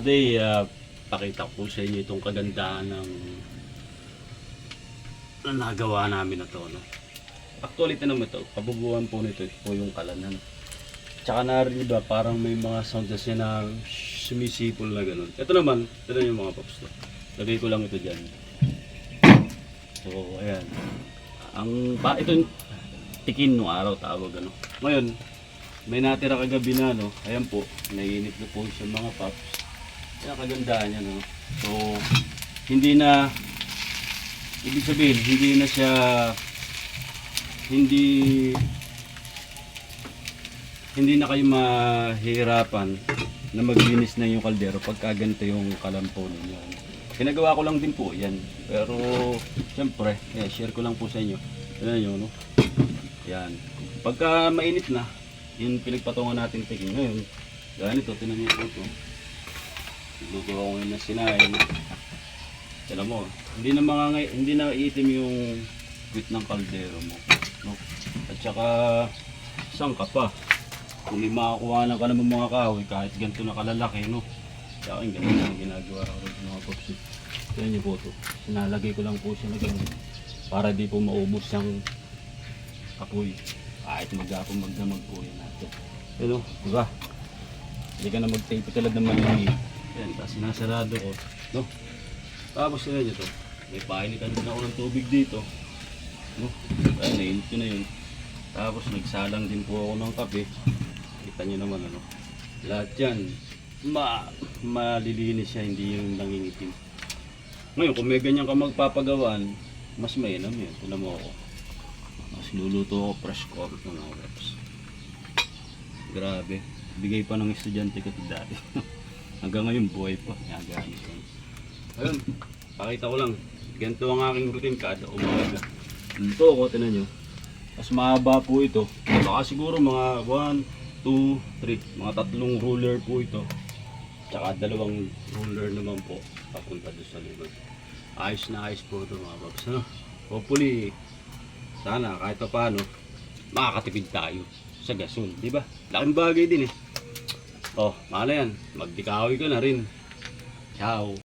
Today, pakita ko sa inyo itong kagandahan ng nagawa namin na to, no? Actually, ito naman ito, kabubuhan po nito po yung kalanan. Tsaka narinig ba, parang may mga sounds siya na sumisipol na ganun. Ito naman, ito na yung mga pops to. Lagay ko lang ito dyan. So, ayan. Ito yung tikin nung araw, tawag ano. Ngayon, may natira kagabi na, no? Ayan po, naiinit na po siya mga pops. Yan kagandahan niya, no? So, hindi na, ibig sabihin, hindi na kayo mahihirapan na maglinis na yung kaldero pagka ganito yung kalampo ninyo. Pinagawa ko lang din po yan. Pero, siyempre, share ko lang po sa inyo. Yan nyo, no? Yan. Pagka mainit na, yung pinagpatungan natin tiking. Ngayon, ganito, tinan nyo po ito. Luto ako ngayon na sinain. Alam mo, hindi na iitim yung wit ng kaldero mo, no? At saka isang ka pa. Kung may makakuha na ka naman mga kahoy, kahit ganito na kalalaki, no? Sa akin, ganito ang ginagawa ko rin mga popsi. Kaya nyo po ito. Sinalagay ko lang po siya na ganyan para di po maubos yung kapoy. Kahit magdamag po yan natin. Pero, diba? Hindi ka na mag-tape talad ng maliliit. Yan, tapos sinasarado ko, no? Tapos na nyo to. May painitan din ako ng tubig dito, no? Kaya nainit ko na yun. Tapos nagsalang din po ako ng kape. Kita nyo naman, ano? Lahat yan, malilinis siya, hindi yung nangingitim. Ngayon, kung may ganyan ka magpapagawaan, mas mainam yun. Ito mo ako. Mas luluto ako fresh coffee ng mga reps. Grabe. Bigay pa ng estudyante ko ito dati. Hanggang ngayon buhay pa. Nagamit ko. Ayun, pakita ko lang. Ganito ang aking routine kada umaga. Luto ako, tinan nyo. Mas mahaba po ito. Baka siguro mga 1, 2, 3. Mga 3 ruler po ito. Tsaka 2 ruler naman po. Papunta doon sa likod. Ayos na ayos po ito mga babs. Ano? Hopefully, sana kahit pa paano, makakatipid tayo sa gasol. Diba? Laking bagay din eh. Oh, mahala yan. Magdikahoy ka na rin. Ciao.